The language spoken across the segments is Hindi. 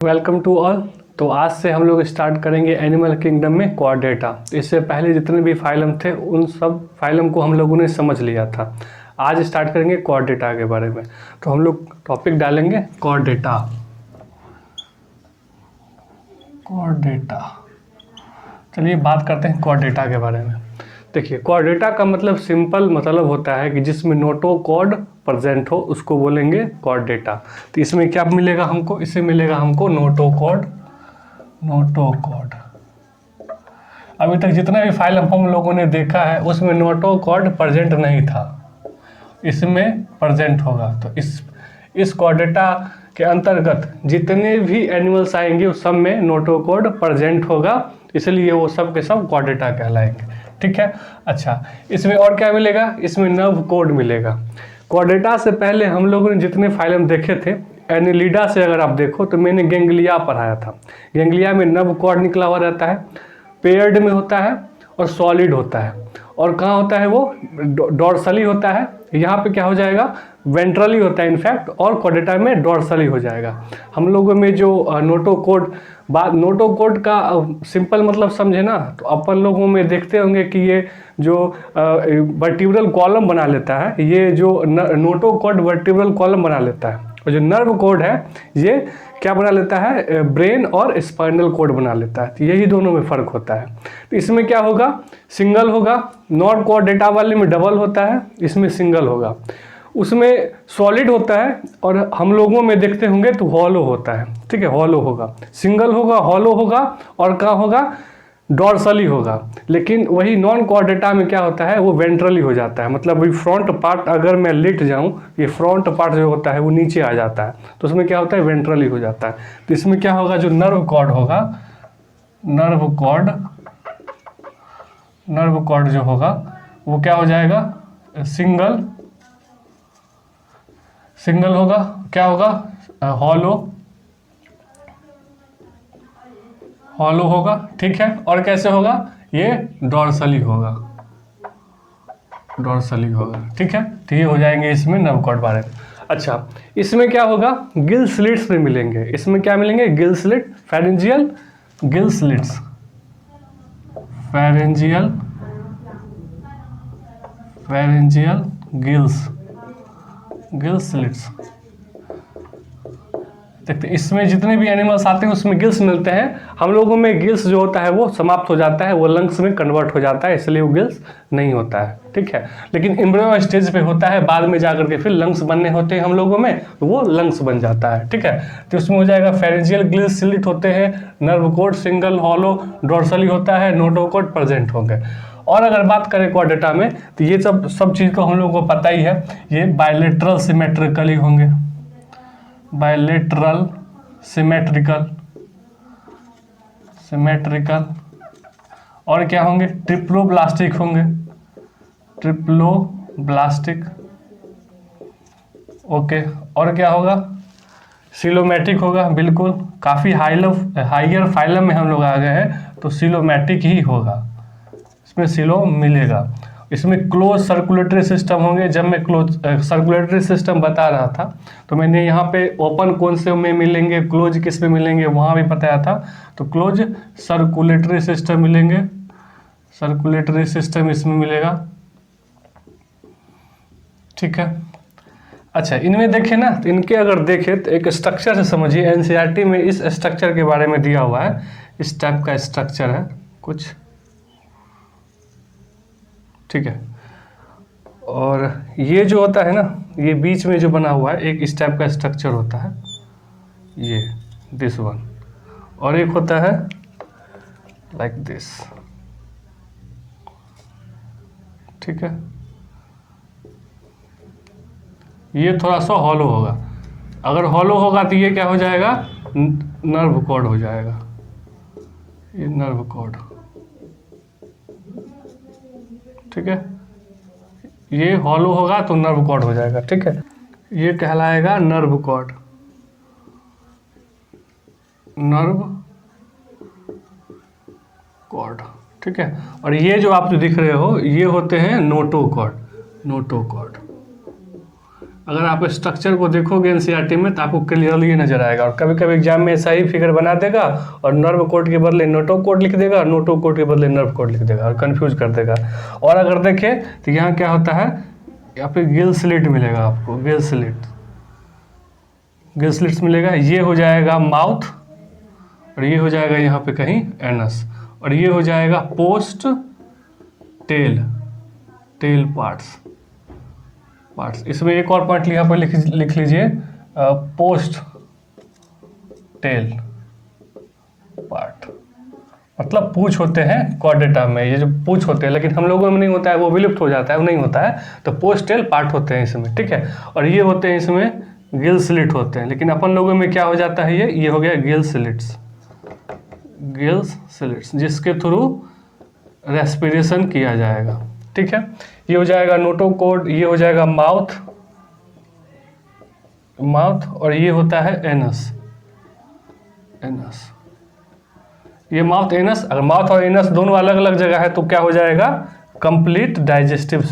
Welcome to all. तो आज से हम लोग स्टार्ट करेंगे एनिमल किंगडम में क्वाड डेटा। इससे पहले जितने भी फाइलम थे उन सब फाइलम को हम लोगों ने समझ लिया था। आज स्टार्ट करेंगे क्वाड डेटा के बारे में। तो हम लोग टॉपिक डालेंगे क्वाड डेटा। क्वाड डेटा, चलिए बात करते हैं क्वाड डेटा के बारे में। देखिए, क्वाड डेटा का मतलब सिंपल मतलब होता है कि जिसमें नोटो कोड प्रेजेंट हो उसको बोलेंगे क्वाड डेटा। तो इसमें क्या मिलेगा हमको? इससे मिलेगा हमको नोटो कोड। नोटो कोड, अभी तक जितना भी फाइल हम लोगों ने देखा है उसमें नोटो कोड प्रेजेंट नहीं था, इसमें प्रेजेंट होगा। तो इस क्वाड डेटा के अंतर्गत जितने भी एनिमल्स आएंगे उस सब में नोटो कोड प्रेजेंट होगा, इसलिए वो सब के सब क्वाड डेटा कहलाएंगे। ठीक है। अच्छा, इसमें और क्या मिलेगा? इसमें नर्व कोड मिलेगा। क्वाड डेटा से पहले हम लोगों ने जितने फाइलम देखे थे, एनिलिडा से अगर आप देखो तो मैंने गेंगलिया पढ़ाया था। गेंगलिया में नर्व कोड निकला हुआ रहता है, पेयर्ड में होता है और सॉलिड होता है। और कहाँ होता है वो? डॉर्सली होता है। यहाँ पे क्या हो जाएगा? वेंट्रली होता है इनफैक्ट, और क्वाड डेटा में डॉर्सली हो जाएगा। हम लोगों में जो नोटो कोड का सिंपल मतलब समझे ना, तो अपन लोगों में देखते होंगे कि ये जो वर्टिब्रल कॉलम बना लेता है, ये जो नोटो कोड वर्टिब्रल कॉलम बना लेता है, और जो नर्व कोड है ये क्या बना लेता है? ब्रेन और स्पाइनल कोड बना लेता है। तो यही दोनों में फ़र्क होता है। तो इसमें क्या होगा? सिंगल होगा। नॉन क्वाड डेटा वाले में डबल होता है, इसमें सिंगल होगा। उसमें सॉलिड होता है और हम लोगों में देखते होंगे तो हॉलो होता है। ठीक है, हॉलो होगा, सिंगल होगा, हॉलो होगा, और कहाँ होगा? डॉर्सली होगा। लेकिन वही नॉन क्वाड डेटा में क्या होता है? वो वेंट्रली हो जाता है। मतलब वही फ्रंट पार्ट अगर मैं लेट जाऊं, ये फ्रंट पार्ट जो होता है वो नीचे आ जाता है, तो उसमें क्या होता है? वेंट्रली हो जाता है। तो इसमें क्या होगा? जो नर्व कॉर्ड होगा, नर्व कॉर्ड जो होगा वो क्या हो जाएगा? सिंगल होगा। क्या होगा? हॉलो होगा। ठीक है। और कैसे होगा? ये डॉर्सली होगा। ठीक है। तो ये हो जाएंगे इसमें नर्व कॉर्ड बारे में। अच्छा, इसमें क्या होगा? गिल स्लिट्स में मिलेंगे। इसमें क्या मिलेंगे? Gill slit, pharyngeal gill slits, pharyngeal gill slits. देखते इसमें जितने भी एनिमल्स आते हैं उसमें गिल्स मिलते हैं। हम लोगों में गिल्स जो होता है वो समाप्त हो जाता है, वो लंग्स में कन्वर्ट हो जाता है, इसलिए वो गिल्स नहीं होता है। ठीक है। लेकिन एम्ब्रियो स्टेज पे होता है, बाद में जाकर के फिर लंग्स बनने होते हैं हम लोगों में, तो वो लंग्स बन जाता है। ठीक है। तो उसमें हो जाएगा फेरेंजियल गिल स्लिट होते हैं, nerve code single, hollow, dorsally होता है, नोटो कोड प्रेजेंट होंगे। और अगर बात करें क्वाड डेटा में तो ये सब चीज़ को हम लोगों को पता ही है, ये बायलेटरल सिमेट्रिकली होंगे, बायलेटरल सिमेट्रिकल। और क्या होंगे? ट्रिप्लोब्लास्टिक होंगे, ट्रिप्लोब्लास्टिक। ओके। और क्या होगा? सिलोमैटिक होगा। बिल्कुल, काफ़ी हाइयर फाइलम में हम लोग आ गए हैं, तो सिलोमैटिक ही होगा, इसमें सिलो मिलेगा। इसमें क्लोज सर्कुलेटरी सिस्टम होंगे। जब मैं क्लोज सर्कुलेटरी सिस्टम बता रहा था तो मैंने यहाँ पे ओपन कौन से में मिलेंगे, क्लोज किस में मिलेंगे वहाँ भी बताया था। तो क्लोज सर्कुलेटरी सिस्टम मिलेंगे, सर्कुलेटरी सिस्टम इसमें मिलेगा। ठीक है। अच्छा, इनमें देखें ना, तो इनके अगर देखें तो एक स्ट्रक्चर से समझिए। एनसीईआरटी में इस स्ट्रक्चर के बारे में दिया हुआ है, इस टाइप का स्ट्रक्चर है कुछ। ठीक है। और ये जो होता है ना, ये बीच में जो बना हुआ है एक इस टाइप का स्ट्रक्चर होता है, ये दिस वन। और एक होता है लाइक दिस। ठीक है। ये थोड़ा सा हॉलो होगा। अगर हॉलो होगा तो ये क्या हो जाएगा? नर्व कॉर्ड हो जाएगा, ये नर्व कॉर्ड। ठीक है। ये हॉलो होगा तो नर्व कॉर्ड हो जाएगा। ठीक है। ये कहलाएगा नर्व कॉर्ड, ठीक है। और ये जो आप जो दिख रहे हो ये होते हैं नोटो कॉर्ड। अगर आप स्ट्रक्चर को देखोगे एनसीईआरटी में तो आपको क्लियरली नजर आएगा। और कभी कभी एग्जाम में ऐसा ही फिगर बना देगा और नर्व कोड के बदले नोटो कोड लिख देगा, नोटो कोड के बदले नर्व कोड लिख देगा और कंफ्यूज कर देगा। और अगर देखें तो यहाँ क्या होता है, यहाँ पे गिल स्लिट मिलेगा आपको, गिल स्लिट्स मिलेगा। ये हो जाएगा माउथ और ये हो जाएगा यहाँ पे कहीं एनस, और ये हो जाएगा पोस्ट टेल पार्ट्स। इसमें एक और पॉइंट यहाँ पर लिख लीजिए, पोस्ट टेल पार्ट, मतलब पूछ होते हैं कॉर्डेटा में, ये जो पूछ होते हैं, लेकिन हम लोगों में नहीं होता है, वो विलुप्त हो जाता है, वो नहीं होता है। तो पोस्ट टेल पार्ट होते हैं इसमें, ठीक है। और ये होते हैं इसमें गिल स्लिट होते हैं, लेकिन अपन लोगों में क्या हो जाता है, ये हो गया गिल स्लिट्स, जिसके थ्रू रेस्पिरेशन किया जाएगा, ठीक है। ये हो जाएगा नोटोकोड, ये हो जाएगा माउथ, और ये होता है एनस। ये माउथ एनस, अगर माउथ और एनस दोनों अलग अलग जगह है तो क्या हो जाएगा, कंप्लीट डाइजेस्टिव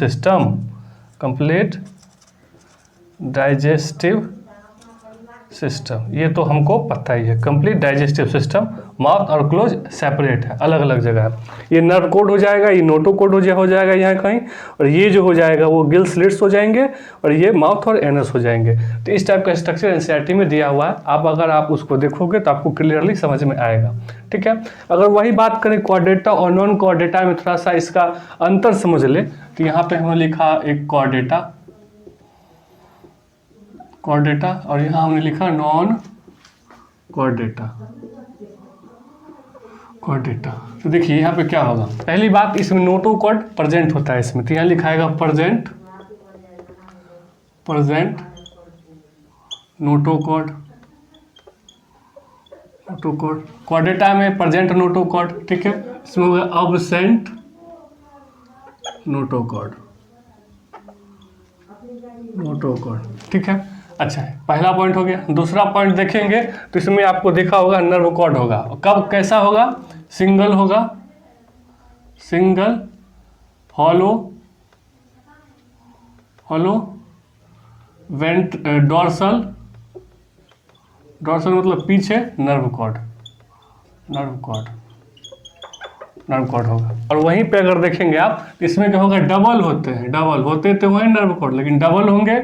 सिस्टम। ये तो हमको पता ही है, कंप्लीट डाइजेस्टिव सिस्टम। माउथ और क्लोज सेपरेट है, अलग अलग जगह है। ये नर्व कोड हो जाएगा, ये नोटो कोड हो जाएगा यहाँ कहीं, और ये जो हो जाएगा वो गिल स्लिट्स हो जाएंगे, और ये माउथ और एनस हो जाएंगे। तो इस टाइप का स्ट्रक्चर एनसीईआरटी में दिया हुआ है। अगर आप उसको देखोगे तो आपको क्लियरली समझ में आएगा, ठीक है। अगर वही बात करें कॉर्डेटा और नॉन कॉर्डेटा में, थोड़ा सा इसका अंतर समझ ले, तो यहाँ पे हमने लिखा एक कॉर्डेटा, और यहाँ हमने लिखा नॉन कॉर्डेटा। तो देखिए यहाँ पे क्या होगा, पहली बात इसमें नोटो कॉर्ड प्रेजेंट होता है इसमें, तो यहाँ लिखाएगा प्रेजेंट नोटो कॉर्ड। कॉर्डेटा में प्रेजेंट नोटो कॉर्ड, ठीक है। इसमें होगा अब्सेंट नोटो कॉर्ड, ठीक है। अच्छा, पहला पॉइंट हो गया। दूसरा पॉइंट देखेंगे तो इसमें आपको देखा होगा नर्व कॉर्ड होगा, कब कैसा होगा, सिंगल होगा, फॉलो डॉर्सल मतलब पीछे, नर्व कॉर्ड होगा। और वहीं पे अगर देखेंगे आप, इसमें क्या होगा, डबल होते तो वही नर्व कॉर्ड, लेकिन डबल होंगे,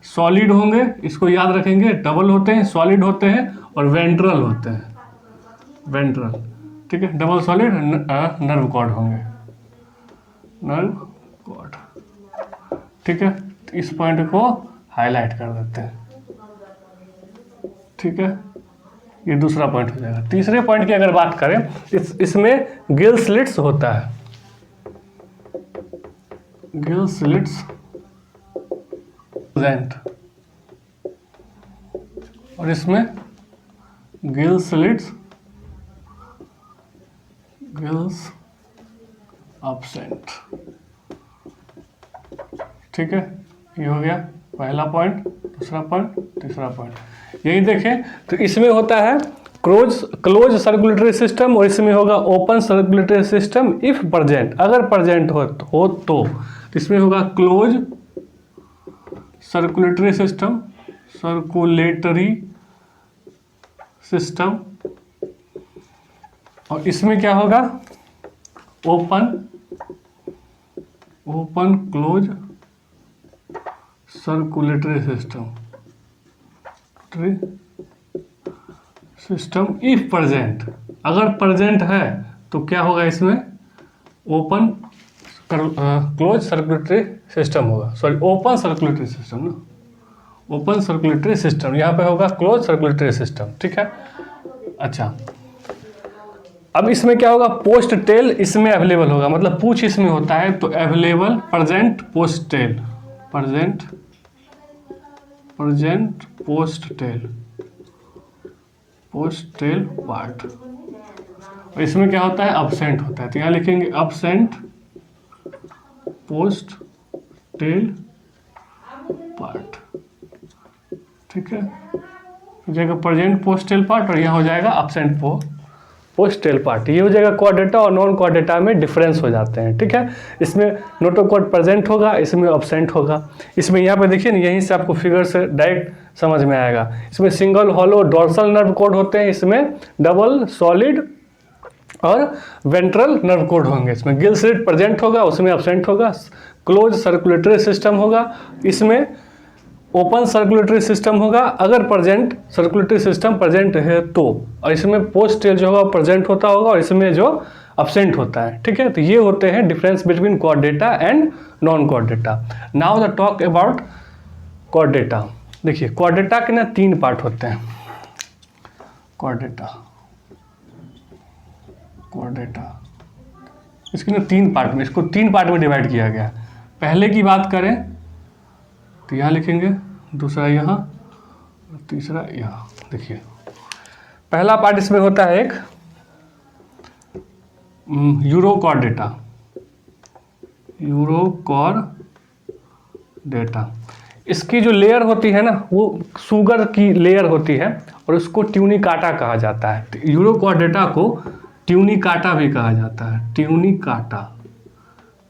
सॉलिड होंगे, इसको याद रखेंगे। डबल होते हैं, सॉलिड होते हैं, और वेंट्रल होते हैं, ठीक है। डबल सॉलिड नर्व कॉर्ड होंगे, ठीक है। तो इस पॉइंट को हाईलाइट कर देते हैं, ठीक है। ये दूसरा पॉइंट हो जाएगा। तीसरे पॉइंट की अगर बात करें, इसमें गिल स्लिट्स होता है, प्रेजेंट, और इसमें गिल्स एब्सेंट, ठीक है। ये हो गया पहला पॉइंट, दूसरा पॉइंट, तीसरा पॉइंट। यही देखें तो इसमें होता है क्लोज सर्कुलेटरी सिस्टम, और इसमें होगा open circulatory system if present, अगर प्रेजेंट हो तो इसमें होगा क्लोज सर्कुलेटरी सिस्टम, और इसमें क्या होगा, open close circulatory system if present, अगर प्रेजेंट है तो क्या होगा, इसमें ओपन क्लोज सर्कुलेटरी सिस्टम होगा, सॉरी ओपन सर्कुलेटरी सिस्टम ना, ओपन सर्कुलेटरी सिस्टम, यहाँ पे होगा क्लोज सर्कुलेटरी सिस्टम, ठीक है। अच्छा, अब इसमें क्या होगा, पोस्ट टेल इसमें अवेलेबल होगा, मतलब पूछ इसमें होता है तो available, present post tail part, और इसमें क्या होता है, अब्सेंट होता है, तो यहाँ लिखेंगे अब्सेंट पोस्ट टेल पार्ट, ठीक है। हो जाएगा प्रेजेंट पोस्ट टेल पार्ट, और यहाँ हो जाएगा अब्सेंट पोस्ट टेल पार्ट। ये हो जाएगा क्वाड्रेटा और नॉन क्वाड्रेटा में डिफरेंस हो जाते हैं, ठीक है। इसमें नोटोकॉर्ड प्रेजेंट होगा, इसमें अब्सेंट होगा। इसमें यहाँ पे देखिए ना, यहीं से आपको फिगर से डायरेक्ट समझ में आएगा। इसमें single hollow dorsal nerve code होते हैं, इसमें डबल सॉलिड और वेंट्रल नर्व कोड होंगे। इसमें गिल स्लिट प्रेजेंट होगा, उसमें अब्सेंट होगा। क्लोज सर्कुलेटरी सिस्टम होगा, इसमें ओपन सर्कुलेटरी सिस्टम होगा अगर प्रेजेंट सर्कुलेटरी सिस्टम प्रेजेंट है तो, और इसमें पोस्ट टेल जो होगा प्रेजेंट होता होगा और इसमें जो अब्सेंट होता है, ठीक है। तो ये होते हैं difference between quadrata and non quadrata. Now the talk about quadrata. देखिए क्वाड्रेटा के ना 3 पार्ट होते हैं। क्वाड्रेटा इसके ना 3 पार्ट में, इसको 3 पार्ट में डिवाइड किया गया है। पहले की बात करें तो यहाँ लिखेंगे, दूसरा यहाँ और तीसरा यहाँ। देखिए पहला पार्ट इसमें होता है एक यूरोकॉर्डेटा। इसकी जो लेयर होती है ना वो शुगर की लेयर होती है और उसको ट्यूनिकाटा कहा जाता है। तो यूरोकॉर्डेटा को ट्यूनिकाटा भी कहा जाता है।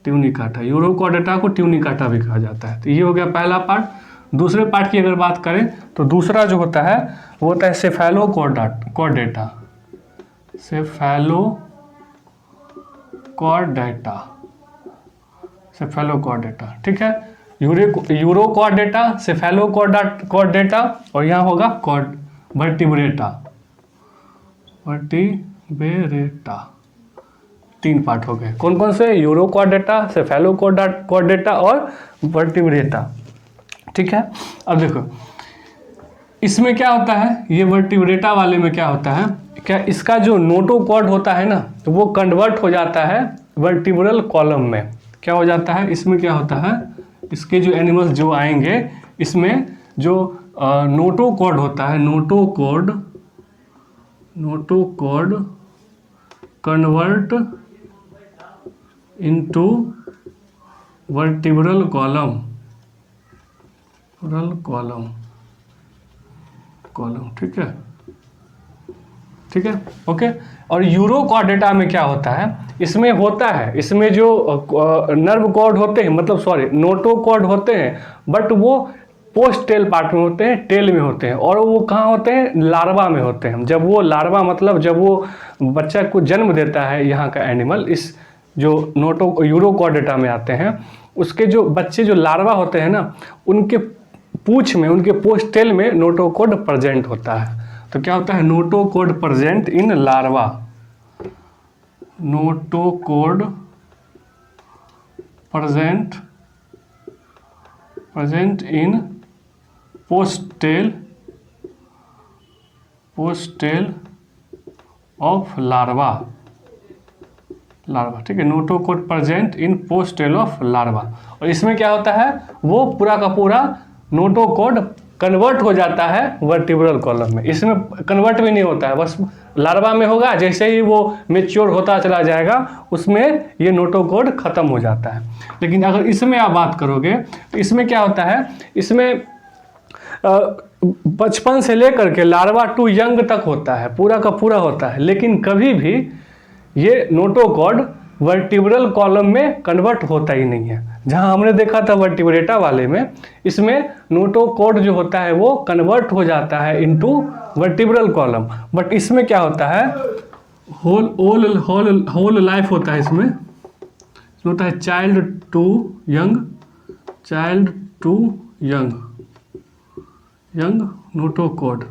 ट्यूनिकाटा यूरोकॉर्डेटा को ट्यूनिकाटा भी कहा जाता है। तो ये हो गया पहला पार्ट। दूसरे पार्ट की अगर बात करें तो दूसरा जो होता है वो होता है सेफेलोकॉर्डेटा। ठीक है। यूरोकॉर्डेटा, सेफेलोकॉर्डेटा और यहाँ होगा वर्टिब्रेटा। 3 पार्ट हो गए। कौन कौन से? यूरोकॉर्डेटा, सेफेलोकॉर्डेटा और वर्टिब्रेटा, ठीक है। अब देखो इसमें क्या होता है, ये वर्टिब्रेटा वाले में क्या होता है, क्या इसका जो नोटोकॉर्ड होता है ना तो वो कन्वर्ट हो जाता है वर्टिब्रल कॉलम में। क्या हो जाता है, इसमें क्या होता है, इसके जो एनिमल्स जो आएंगे इसमें जो नोटोकॉर्ड होता है, notochord convert into vertebral column, ठीक है, ओके। और यूरोकॉर्डेटा में क्या होता है, इसमें जो नर्व कॉर्ड होते हैं, मतलब सॉरी नोटोकॉर्ड होते हैं, बट वो पोस्ट टेल पार्ट में होते हैं, टेल में होते हैं। और वो कहाँ होते हैं, लार्वा में होते हैं। जब वो लार्वा मतलब जब वो बच्चा को जन्म देता है यहाँ का एनिमल, इस जो यूरोकॉर्डेटा में आते हैं, उसके जो बच्चे जो लार्वा होते हैं ना, उनके पूंछ में, उनके पोस्ट टेल में नोटोकॉर्ड प्रेजेंट होता है। तो क्या होता है, notochord present in larva, notochord present in post tail of larva, ठीक है। Notochord present in post tail of larva. और इसमें क्या होता है, वो पूरा का पूरा नोटोकॉर्ड कन्वर्ट हो जाता है वर्टिब्रल कॉलम में। इसमें कन्वर्ट भी नहीं होता है, बस लार्वा में होगा, जैसे ही वो मेच्योर होता चला जाएगा उसमें ये नोटोकॉर्ड खत्म हो जाता है। लेकिन अगर इसमें आप बात करोगे तो इसमें क्या होता है, इसमें बचपन से लेकर के लार्वा टू यंग तक होता है, पूरा का पूरा होता है। लेकिन कभी भी ये नोटोकॉर्ड वर्टिब्रल कॉलम में कन्वर्ट होता ही नहीं है। जहां हमने देखा था वर्टिब्रेटा वाले में, इसमें नोटोकॉर्ड जो होता है वो कन्वर्ट हो जाता है इनटू वर्टिब्रल कॉलम। बट इसमें क्या होता है, होल लाइफ होता है। इसमें होता है child to young notochord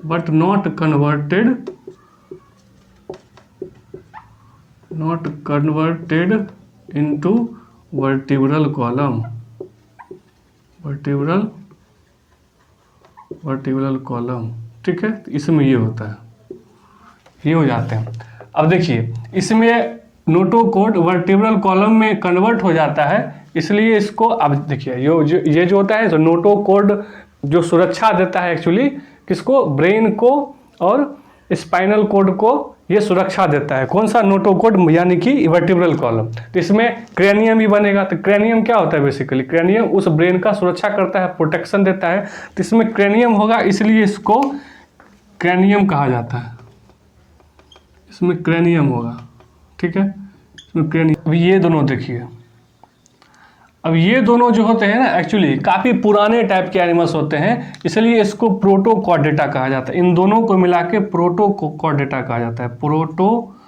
but not converted into vertebral column, ठीक है। इसमें ये होता है, ये हो जाते हैं। अब देखिए इसमें नोटोकॉर्ड वर्टिब्रल कॉलम में कन्वर्ट हो जाता है, इसलिए इसको अब देखिए ये जो होता है, तो नोटोकॉर्ड जो सुरक्षा देता है एक्चुअली किसको, ब्रेन को और स्पाइनल कॉर्ड को ये सुरक्षा देता है। कौन सा, नोटोकॉर्ड यानी कि वर्टिब्रल कॉलम। तो इसमें क्रेनियम भी बनेगा। तो क्रेनियम क्या होता है, बेसिकली क्रेनियम उस ब्रेन का सुरक्षा करता है, प्रोटेक्शन देता है। तो इसमें क्रेनियम होगा, इसलिए इसको क्रैनियम कहा जाता है, इसमें क्रैनियम होगा, ठीक है, इसमें क्रैनियम। अब ये दोनों देखिए, अब ये दोनों जो होते हैं ना एक्चुअली काफ़ी पुराने टाइप के एनिमल्स होते हैं, इसलिए इसको प्रोटोकॉर्डेटा कहा जाता है। इन दोनों को मिला के प्रोटोकॉर्डेटा कहा जाता है, प्रोटोकॉर्डेटा।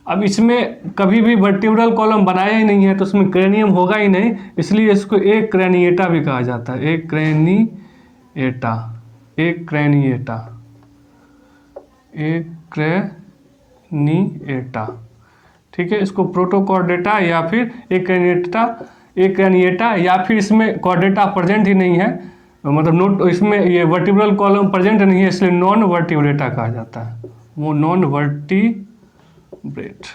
अब इसमें कभी भी वर्टिब्रल कॉलम बनाया ही नहीं है, तो इसमें क्रैनियम होगा ही नहीं, इसलिए इसको एक क्रैनिएटा भी कहा जाता है, एक क्रैनिएटा, एक क्रैनिएटा, एक क्रैनिएटा, ठीक है। इसको प्रोटोकॉर्डेटा या फिर एक क्रैनिएटा या फिर इसमें कॉर्डेटा प्रेजेंट ही नहीं है, मतलब नोट इसमें ये वर्टिब्रल कॉलम प्रेजेंट नहीं है, इसलिए नॉन वर्टिब्रेटा कहा जाता है, वो नॉन वर्टिब्रेट,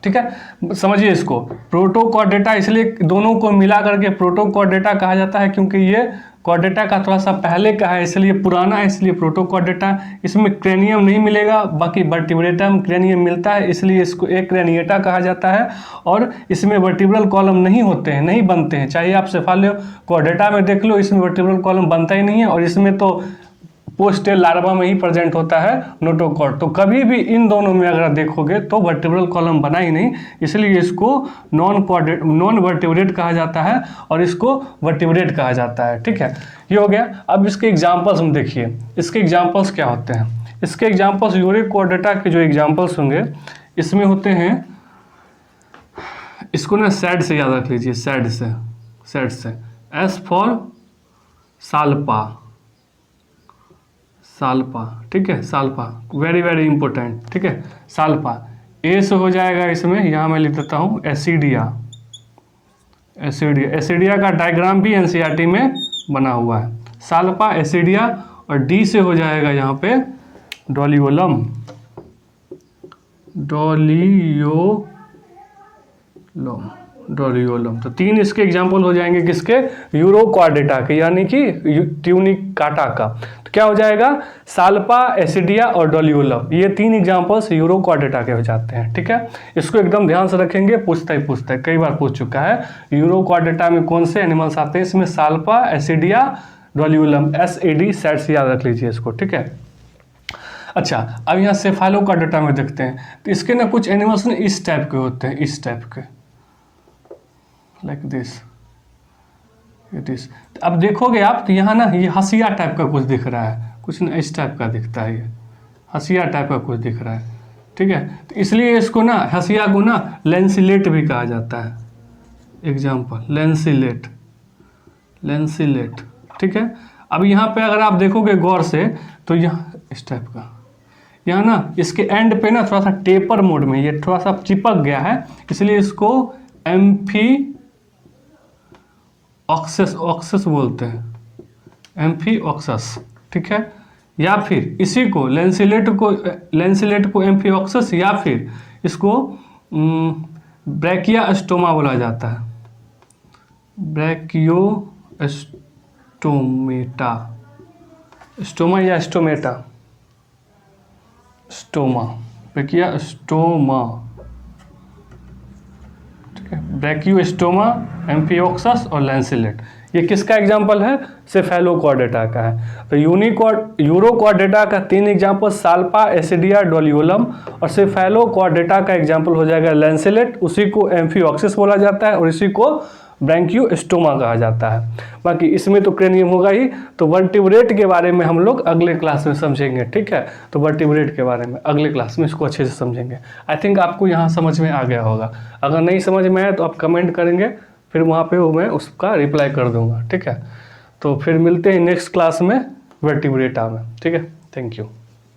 ठीक है। समझिए इसको, प्रोटोकॉर्डेटा इसलिए दोनों को मिला करके प्रोटोकॉर्डेटा कहा जाता है, क्योंकि ये कॉर्डेटा का थोड़ा सा पहले का है, इसलिए पुराना है, इसलिए प्रोटोकॉर्डेटा। इसमें क्रैनियम नहीं मिलेगा, बाकी वर्टिब्रेटा में क्रैनियम मिलता है, इसलिए इसको एक क्रैनिएटा कहा जाता है। और इसमें वर्टिब्रल कॉलम नहीं होते हैं, नहीं बनते हैं, चाहे आप सेफालोकॉर्डेटा में देख लो, इसमें वर्टिब्रल कॉलम बनता ही नहीं है, और इसमें तो पोस्टेल लार्वा में ही प्रेजेंट होता है नोटोकॉर्ड। तो कभी भी इन दोनों में अगर देखोगे तो वर्टिब्रल कॉलम बना ही नहीं, इसलिए इसको नॉन वर्टिब्रेट कहा जाता है और इसको वर्टिब्रेट कहा जाता है, ठीक है। ये हो गया। अब इसके एग्जाम्पल्स हम देखिए, इसके एग्जाम्पल्स क्या होते हैं। इसके एग्जाम्पल्स यूरोकॉर्डेटा के जो एग्जाम्पल्स होंगे इसमें होते हैं, इसको ना सैड से याद रख लीजिए, सैड से, एस फॉर साल्पा, ठीक है, साल्पा वेरी वेरी इंपॉर्टेंट, ठीक है, साल्पा। ए से हो जाएगा इसमें, यहाँ मैं लिख देता हूँ एसिडिया, एसिडिया का डायग्राम भी एनसीईआरटी में बना हुआ है, साल्पा एसिडिया। और डी से हो जाएगा यहाँ पे डोलियोलम, डोलियोलम। तो तीन इसके एग्जाम्पल हो जाएंगे किसके, यूरोकॉर्डेटा के, यानी कि ट्यूनिकाटा का। तो क्या हो जाएगा, साल्पा, एसिडिया और डोलियोलम, ये तीन एग्जाम्पल्स यूरोकॉर्डेटा के हो जाते हैं, ठीक है। इसको एकदम ध्यान से रखेंगे, पूछता है, कई बार पूछ चुका है। यूरोकॉर्डेटा में कौन से एनिमल्स आते हैं, इसमें साल्पा, एसिडिया, डोलियोलम, SAD सेट से याद रख लीजिए इसको, ठीक है। अच्छा, अब यहाँ सेफालोकॉर्डेटा में देखते हैं, तो इसके ना कुछ एनिमल्स ना इस टाइप के होते हैं, इस टाइप के, लाइक दिस, अब देखोगे आप तो यहाँ ना ये हसिया टाइप का कुछ दिख रहा है, कुछ ना इस टाइप का दिखता है, ये हसिया टाइप का कुछ दिख रहा है, ठीक है। तो इसलिए इसको ना, हसिया को ना लेंसिलेट भी कहा जाता है। एग्जाम्पल लेंसिलेट, ठीक है। अब यहाँ पे अगर आप देखोगे गौर से तो यहाँ इस टाइप का, यहाँ ना इसके एंड पे ना थोड़ा सा टेपर मोड में ये थोड़ा सा चिपक गया है, इसलिए इसको ऑक्सस बोलते हैं, एम्फीऑक्सस, ठीक है। या फिर इसी को लेंसिलेट को एम्फीऑक्सस, या फिर इसको ब्रैकियास्टोमा बोला जाता है, ब्रैकियोस्टोमेटा, स्टोमा या स्टोमेटा, स्टोमा, ब्रैकियास्टोमा, ब्रैकियोस्टोमा, एम्फीऑक्सस और लेंसिलेट। ये किसका एग्जाम्पल है, सेफेलोकॉर्डेटा का है। तो यूरोकॉर्डेटा का तीन एग्जाम्पल साल्पा, एसिडिया, डोलियोलम, और सेफेलोकॉर्डेटा का एग्जाम्पल हो जाएगा लेंसिलेट, उसी को एम्फीऑक्सस बोला जाता है और इसी को ब्रैकियोस्टोमा कहा जाता है। बाकी इसमें तो क्रैनियम होगा ही। तो वर्टिब्रेट के बारे में हम लोग अगले क्लास में समझेंगे, ठीक है। तो वर्टिब्रेट के बारे में अगले क्लास में इसको अच्छे से समझेंगे। आई थिंक आपको यहाँ समझ में आ गया होगा। अगर नहीं समझ में आए तो आप कमेंट करेंगे, फिर वहाँ पे मैं उसका रिप्लाई कर दूँगा, ठीक है। तो फिर मिलते हैं नेक्स्ट क्लास में वर्टिब्रेटा में, ठीक है। Thank you.